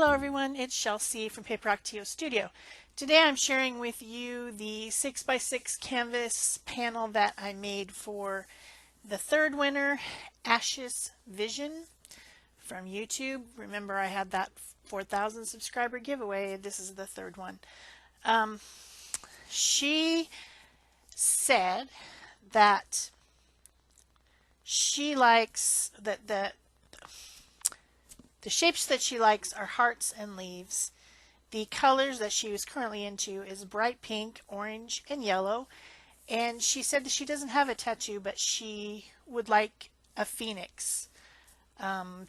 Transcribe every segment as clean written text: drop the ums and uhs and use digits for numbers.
Hello everyone, it's Shel from Paper Actio Studio. Today I'm sharing with you the 6x6 canvas panel that I made for the third winner, Ash's Vision from YouTube. Remember I had that 4,000 subscriber giveaway. This is the third one. She said that she likes the shapes that she likes are hearts and leaves. The colors that she was currently into is bright pink, orange, and yellow. And she said that she doesn't have a tattoo, but she would like a phoenix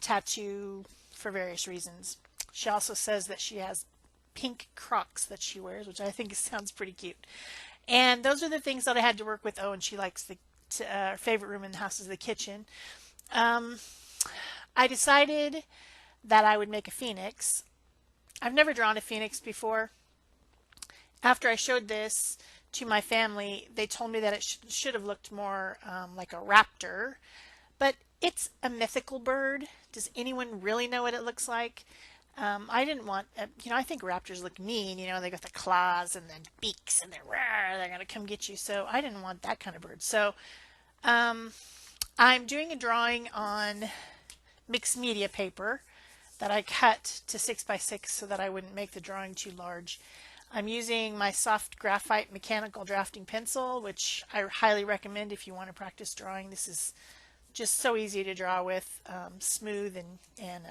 tattoo for various reasons. She also says that she has pink Crocs that she wears, which I think sounds pretty cute. And those are the things that I had to work with. Oh, and she likes her favorite room in the house is the kitchen. I decided that I would make a phoenix. I've never drawn a phoenix before. After I showed this to my family, they told me that it should have looked more like a raptor, but it's a mythical bird. Does anyone really know what it looks like? I didn't want, I think raptors look mean, they got the claws and then beaks and they're going to come get you. So I didn't want that kind of bird. So I'm doing a drawing on mixed media paper that I cut to 6x6 so that I wouldn't make the drawing too large. I'm using my soft graphite mechanical drafting pencil, which I highly recommend if you want to practice drawing. This is just so easy to draw with, smooth and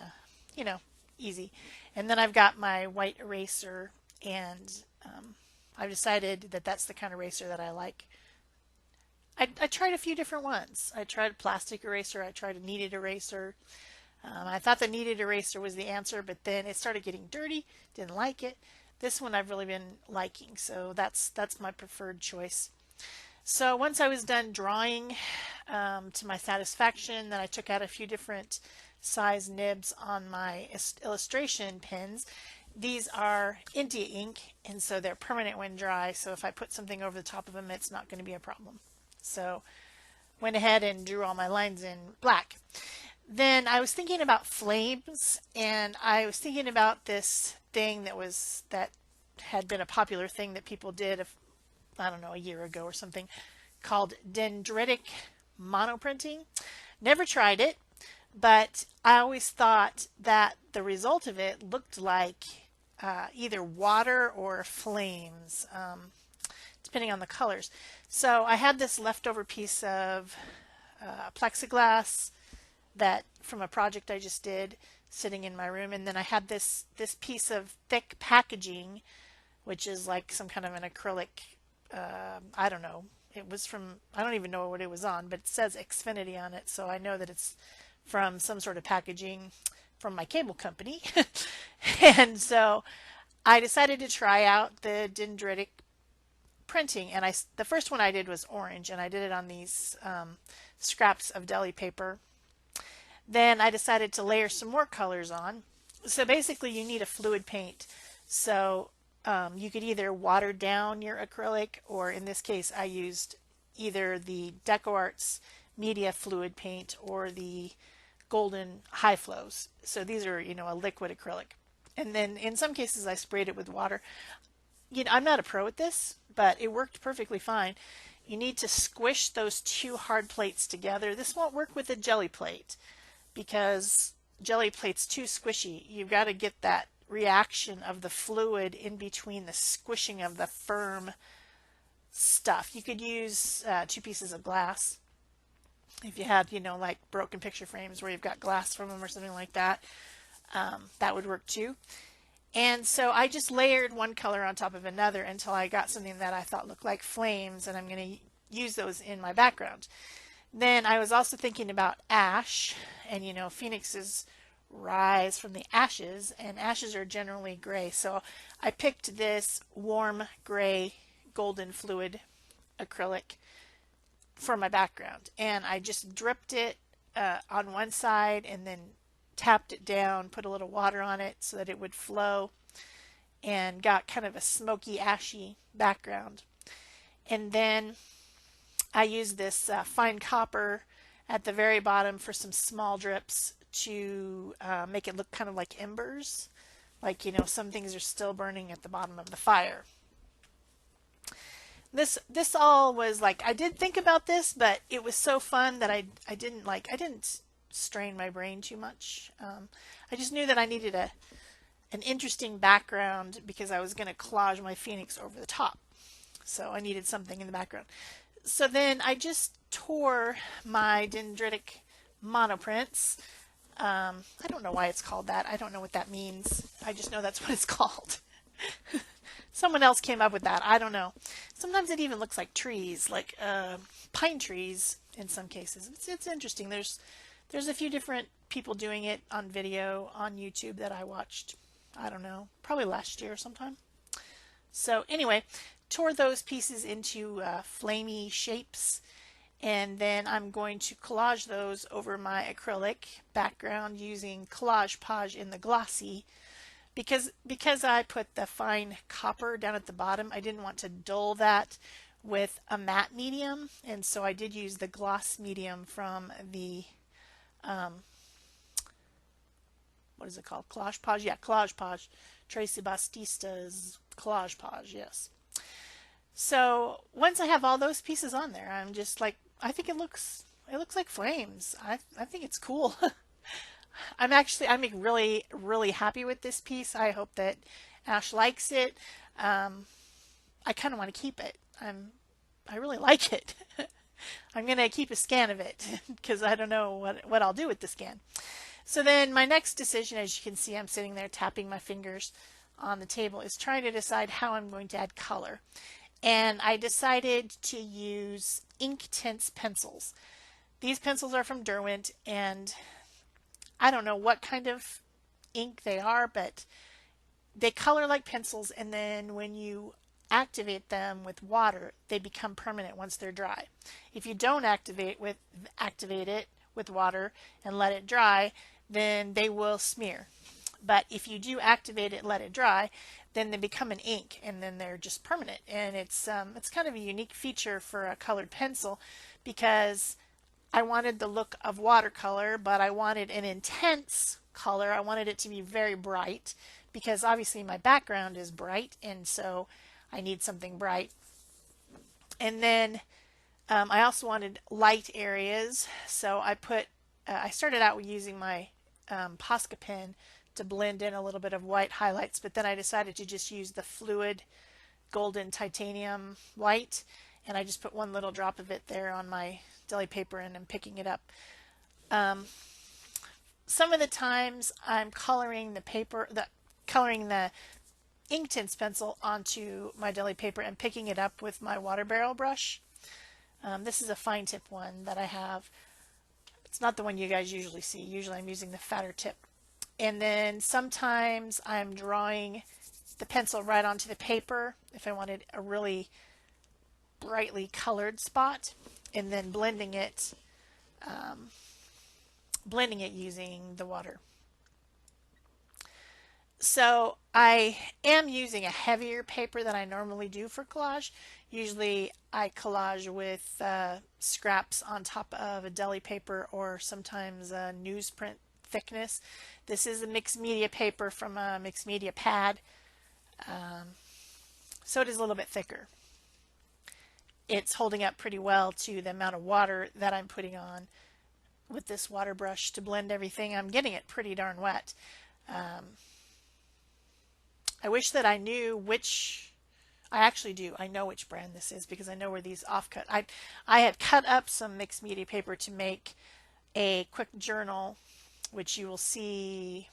easy. And then I've got my white eraser, and I've decided that that's the kind of eraser that I like. I tried a few different ones. I tried a plastic eraser, I tried a kneaded eraser. I thought the kneaded eraser was the answer, but then it started getting dirty, didn't like it. This one I've really been liking, so that's my preferred choice. So once I was done drawing to my satisfaction, then I took out a few different size nibs on my illustration pens. These are India ink, and so they're permanent when dry, so if I put something over the top of them, it's not going to be a problem. So went ahead and drew all my lines in black. Then I was thinking about flames, and I was thinking about this thing that had been a popular thing that people did, I don't know, a year ago or something, called dendritic monoprinting. Never tried it, but I always thought that the result of it looked like either water or flames, depending on the colors. So I had this leftover piece of plexiglass that from a project I just did sitting in my room, and then I had this piece of thick packaging, which is like some kind of an acrylic, I don't know, it was from, I don't even know what it was on, but it says Xfinity on it, so I know that it's from some sort of packaging from my cable company. And so I decided to try out the dendritic printing, and the first one I did was orange, and I did it on these scraps of deli paper. Then I decided to layer some more colors on. So basically you need a fluid paint. So you could either water down your acrylic, or in this case I used either the DecoArt's Media Fluid Paint or the Golden High Flows. So these are, a liquid acrylic. And then in some cases I sprayed it with water. I'm not a pro at this, but it worked perfectly fine. You need to squish those two hard plates together. This won't work with a jelly plate, because jelly plate's too squishy. You've got to get that reaction of the fluid in between the squishing of the firm stuff. You could use 2 pieces of glass if you had, like broken picture frames where you've got glass from them or something like that. That would work too. And so I just layered one color on top of another until I got something that I thought looked like flames, and I'm going to use those in my background. Then I was also thinking about ash, and phoenixes rise from the ashes, and ashes are generally gray. So I picked this warm gray golden fluid acrylic for my background, and I just dripped it on one side and then tapped it down, put a little water on it so that it would flow, and got kind of a smoky ashy background. And then I used this fine copper at the very bottom for some small drips to make it look kind of like embers. Like, you know, some things are still burning at the bottom of the fire. This all was like, I did think about this, but it was so fun that I didn't strain my brain too much. I just knew that I needed an interesting background because I was going to collage my phoenix over the top. So I needed something in the background. So then I just tore my dendritic monoprints. I don't know why it's called that. I don't know what that means. I just know that's what it's called. Someone else came up with that. I don't know. Sometimes it even looks like trees, like pine trees in some cases. It's interesting. There's a few different people doing it on video on YouTube that I watched. I don't know, probably last year sometime. So anyway, tore those pieces into flamey shapes, and then I'm going to collage those over my acrylic background using Collage Page in the glossy. Because I put the fine copper down at the bottom, I didn't want to dull that with a matte medium, and so I did use the gloss medium from the what is it called? Collage Page? Yeah, Collage Page. Tracy Bastista's Collage Page, yes. So once I have all those pieces on there, I'm just like, I think it looks like flames. I think it's cool. I'm really, really happy with this piece. I hope that Ash likes it. I kind of want to keep it. I really like it. I'm going to keep a scan of it because I don't know what I'll do with the scan. So then my next decision, as you can see, I'm sitting there tapping my fingers on the table, is trying to decide how I'm going to add color. And I decided to use Inktense pencils. These pencils are from Derwent, and I don't know what kind of ink they are, but they color like pencils, and then when you activate them with water, they become permanent once they're dry. If you don't activate it with water and let it dry, then they will smear. But if you do activate it and let it dry, then they become an ink, and then they're just permanent. And it's kind of a unique feature for a colored pencil, because I wanted the look of watercolor, but I wanted an intense color. I wanted it to be very bright, because obviously my background is bright, and so I need something bright. And then I also wanted light areas, so I started out with using my Posca pen to blend in a little bit of white highlights, but then I decided to just use the fluid golden titanium white, and I just put one little drop of it there on my deli paper, and I'm picking it up. Some of the times I'm coloring the Inktense pencil onto my deli paper and picking it up with my water barrel brush. This is a fine tip one that I have. It's not the one you guys usually see. Usually I'm using the fatter tip. And then sometimes I'm drawing the pencil right onto the paper if I wanted a really brightly colored spot, and then blending it using the water. So I am using a heavier paper than I normally do for collage. Usually I collage with scraps on top of a deli paper, or sometimes a newsprint thickness. This is a mixed media paper from a mixed media pad, so it is a little bit thicker. It's holding up pretty well to the amount of water that I'm putting on with this water brush to blend everything. I'm getting it pretty darn wet. I wish that I knew which, I actually do. I know which brand this is because I know where these offcut. I had cut up some mixed media paper to make a quick journal, which you will see.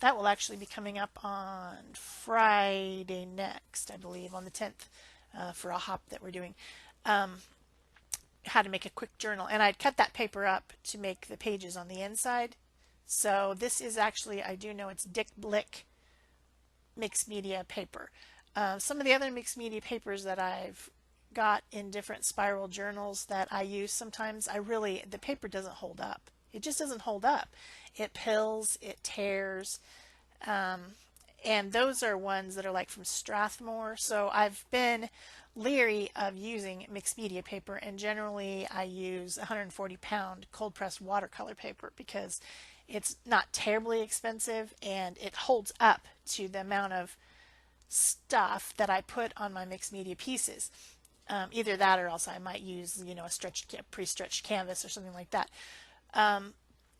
That will actually be coming up on Friday next, I believe, on the 10th, for a hop that we're doing. How to make a quick journal. And I'd cut that paper up to make the pages on the inside. So this is actually, I do know it's Dick Blick mixed media paper. Some of the other mixed media papers that I've got in different spiral journals that I use sometimes, the paper doesn't hold up. It just doesn't hold up. It pills, it tears, and those are ones that are like from Strathmore. So I've been leery of using mixed media paper, and generally I use 140-pound cold pressed watercolor paper because It's not terribly expensive, and it holds up to the amount of stuff that I put on my mixed media pieces. Either that, or else I might use, you know, a pre-stretched canvas or something like that.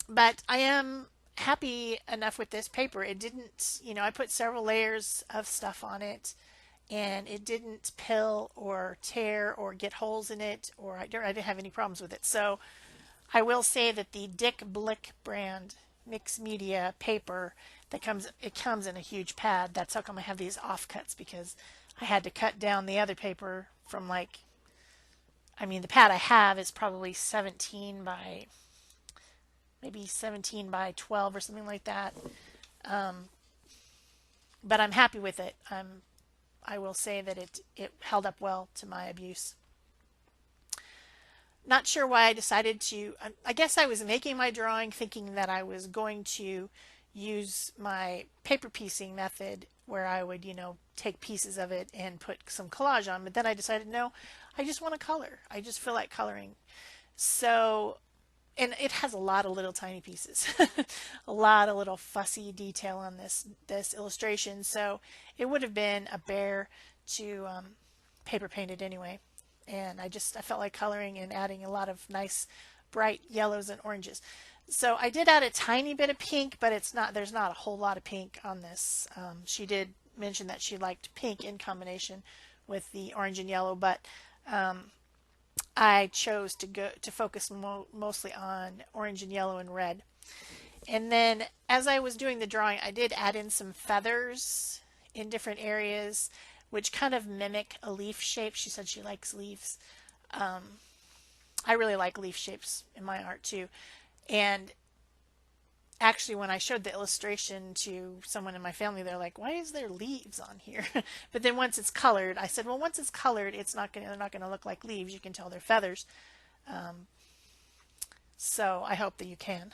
But I am happy enough with this paper. It didn't, you know, I put several layers of stuff on it, and it didn't pill or tear or get holes in it, or I didn't have any problems with it. So I will say that the Dick Blick brand mixed media paper it comes in a huge pad. That's how come I have these offcuts, because I had to cut down the other paper from, like, I mean, the pad I have is probably 17 by maybe 17 by 12 or something like that. But I'm happy with it. I will say that it held up well to my abuse. Not sure why I decided to. I guess I was making my drawing thinking that I was going to use my paper piecing method, where I would, you know, take pieces of it and put some collage on. But then I decided, no, I just want to color. I just feel like coloring. So, and it has a lot of little tiny pieces, a lot of little fussy detail on this illustration. So it would have been a bear to paper paint it anyway. And I felt like coloring and adding a lot of nice bright yellows and oranges. So I did add a tiny bit of pink, but there's not a whole lot of pink on this. She did mention that she liked pink in combination with the orange and yellow, but I chose to focus mostly on orange and yellow and red. And then as I was doing the drawing, I did add in some feathers in different areas, which kind of mimic a leaf shape. She said she likes leaves. I really like leaf shapes in my art too. And actually, when I showed the illustration to someone in my family, they're like, "Why is there leaves on here?" But then once it's colored, I said, "Well, once it's colored, they're not gonna look like leaves. You can tell they're feathers." So I hope that you can.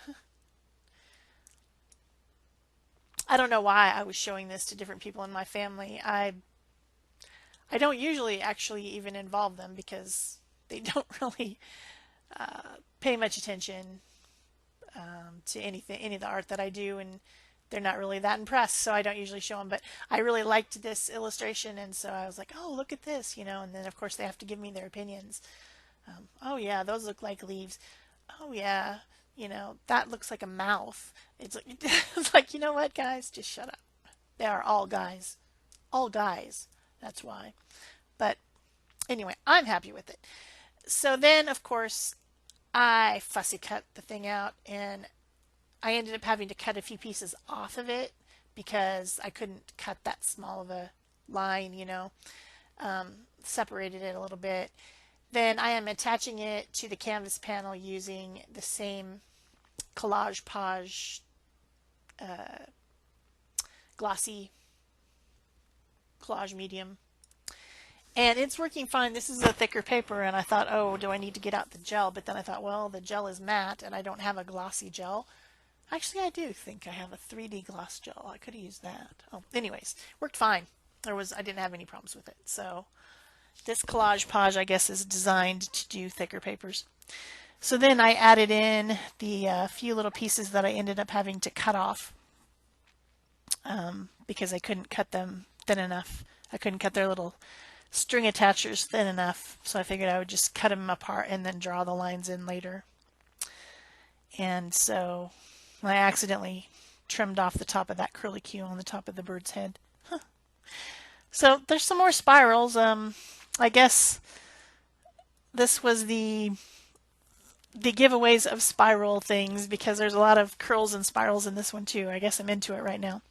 I don't know why I was showing this to different people in my family. I don't usually actually even involve them, because they don't really pay much attention to any of the art that I do, and they're not really that impressed, so I don't usually show them. But I really liked this illustration, and so I was like, "Oh, look at this," you know. And then of course they have to give me their opinions. Oh yeah, those look like leaves. Oh yeah, you know, that looks like a mouth. It's like, you know what, guys, just shut up. They are all guys, that's why. But anyway, I'm happy with it. So then, of course, I fussy cut the thing out, and I ended up having to cut a few pieces off of it because I couldn't cut that small of a line, you know. Separated it a little bit. Then I am attaching it to the canvas panel using the same Collage Page glossy collage medium. And it's working fine. This is a thicker paper, and I thought, oh, do I need to get out the gel? But then I thought, well, the gel is matte, and I don't have a glossy gel. Actually, I do think I have a 3D gloss gel. I could have used that. Oh, anyways, worked fine. I didn't have any problems with it. So this Collage Page, I guess, is designed to do thicker papers. So then I added in the few little pieces that I ended up having to cut off because I couldn't cut them thin enough. I couldn't cut their little string attachers thin enough, so I figured I would just cut them apart and then draw the lines in later. And so I accidentally trimmed off the top of that curly Q on the top of the bird's head. Huh. So there's some more spirals. I guess this was the giveaways of spiral things, because there's a lot of curls and spirals in this one too. I guess I'm into it right now.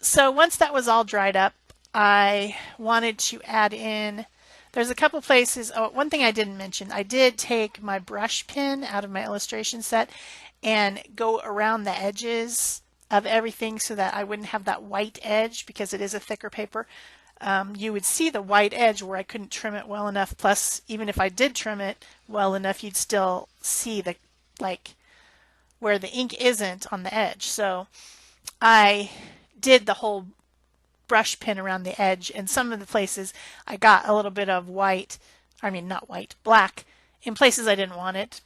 So once that was all dried up, I wanted to add in, there's a couple places. Oh, one thing I didn't mention, I did take my brush pen out of my illustration set and go around the edges of everything so that I wouldn't have that white edge, because it is a thicker paper. You would see the white edge where I couldn't trim it well enough. Plus, even if I did trim it well enough, you'd still see the, like, where the ink isn't on the edge. So I did the whole brush pen around the edge, and some of the places I got a little bit of white, I mean not white, black, in places I didn't want it.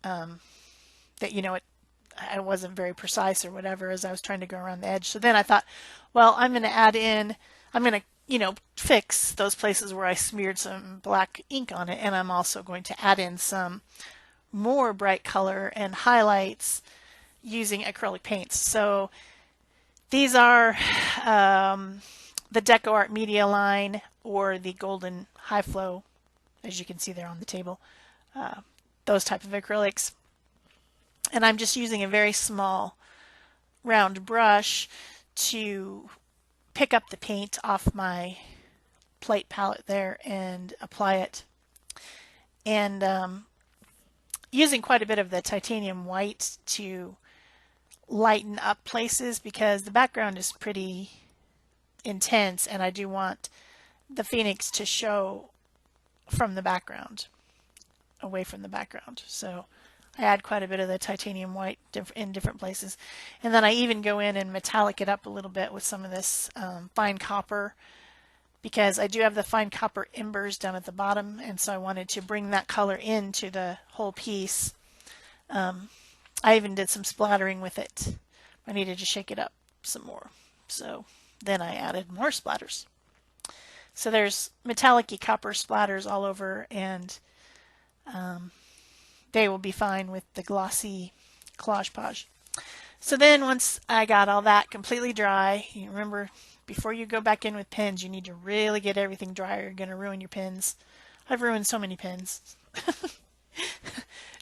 That, you know, I wasn't very precise or whatever as I was trying to go around the edge. So then I thought, well, I'm going to add in, I'm going to, fix those places where I smeared some black ink on it, and I'm also going to add in some more bright color and highlights using acrylic paints. So these are the Deco Art Media line or the Golden High Flow, as you can see there on the table, those type of acrylics. And I'm just using a very small round brush to pick up the paint off my plate palette there and apply it. And using quite a bit of the titanium white to lighten up places because the background is pretty intense and I do want the phoenix to show from the background, away from the background. So I add quite a bit of the titanium white in different places. And then I even go in and metallic it up a little bit with some of this fine copper, because I do have the fine copper embers down at the bottom, and so I wanted to bring that color into the whole piece. I even did some splattering with it. I needed to shake it up some more. So then I added more splatters. So there's metallic-y copper splatters all over, and they will be fine with the glossy collage page. So then once I got all that completely dry, you remember before you go back in with pens, you need to really get everything dry or you're going to ruin your pens. I've ruined so many pens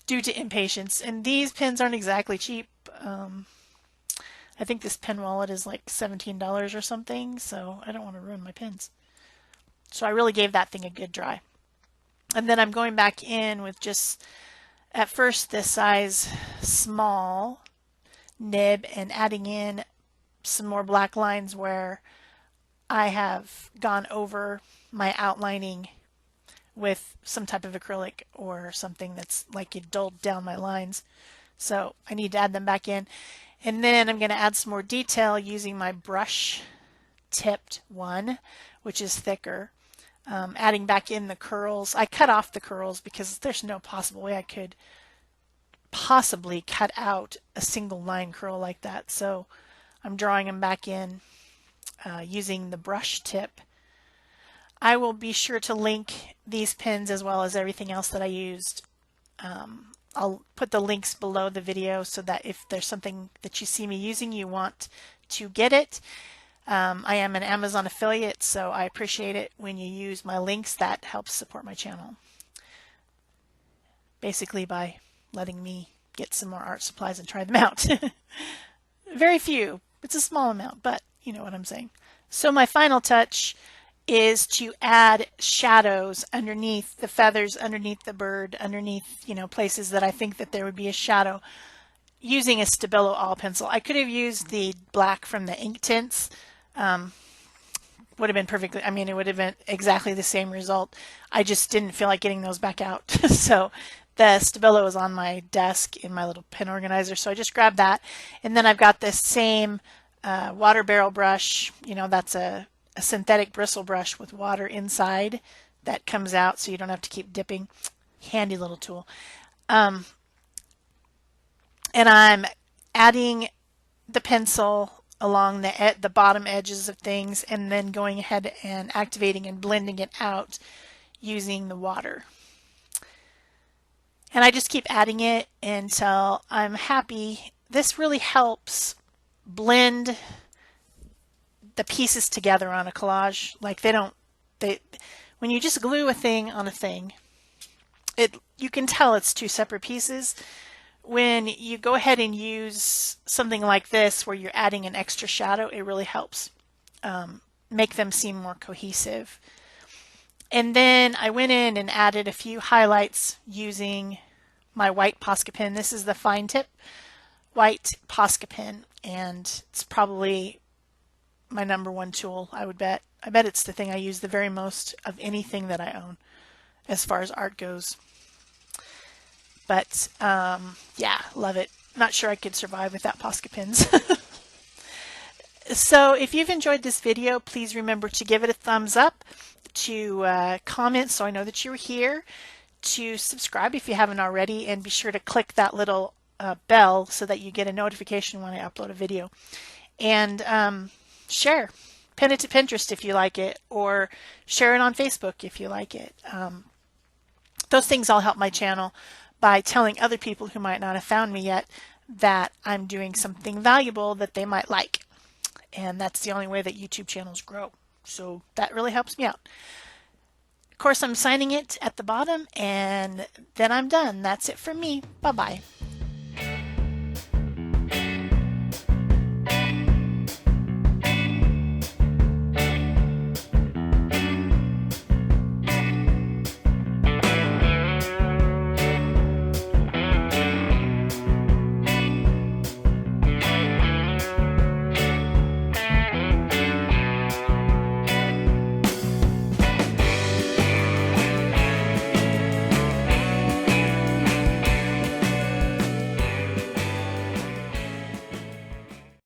due to impatience. And these pens aren't exactly cheap. I think this pen wallet is like $17 or something, so I don't want to ruin my pens. So I really gave that thing a good dry. And then I'm going back in with just, at first, this size small nib and adding in some more black lines where I have gone over my outlining with some type of acrylic or something that's like it dulled down my lines. So I need to add them back in. And then I'm going to add some more detail using my brush tipped one, which is thicker. Adding back in the curls. I cut off the curls because there's no possible way I could possibly cut out a single line curl like that. So I'm drawing them back in using the brush tip. I will be sure to link these pens as well as everything else that I used. I'll put the links below the video so that if there's something that you see me using, you want to get it. I am an Amazon affiliate, so I appreciate it when you use my links. That helps support my channel. Basically by letting me get some more art supplies and try them out. Very few. It's a small amount, but you know what I'm saying. So my final touch is to add shadows underneath the feathers, underneath the bird, underneath, places that I think that there would be a shadow using a Stabilo all pencil. I could have used the black from the ink tints. Would have been perfectly, it would have been exactly the same result. I just didn't feel like getting those back out. So the Stabilo is on my desk in my little pen organizer. So I just grabbed that. And then I've got this same water barrel brush. That's a synthetic bristle brush with water inside that comes out so you don't have to keep dipping. Handy little tool. And I'm adding the pencil along the bottom edges of things and then going ahead and activating and blending it out using the water. And I just keep adding it until I'm happy. This really helps blend the pieces together on a collage. Like when you just glue a thing on a thing, you can tell it's two separate pieces. When you go ahead and use something like this where you're adding an extra shadow, it really helps make them seem more cohesive. And then I went in and added a few highlights using my white Posca pen. This is the fine tip white Posca pen, and it's probably my #1 tool, I would bet. I bet it's the thing I use the very most of anything that I own as far as art goes. But yeah, love it. Not sure I could survive without Posca pens. So if you've enjoyed this video, please remember to give it a thumbs up, to comment so I know that you were here, to subscribe if you haven't already, and be sure to click that little bell so that you get a notification when I upload a video. And share. Pin it to Pinterest if you like it, or share it on Facebook if you like it. Those things all help my channel by telling other people who might not have found me yet that I'm doing something valuable that they might like. And that's the only way that YouTube channels grow. So that really helps me out. Of course, I'm signing it at the bottom, and then I'm done. That's it from me. Bye-bye.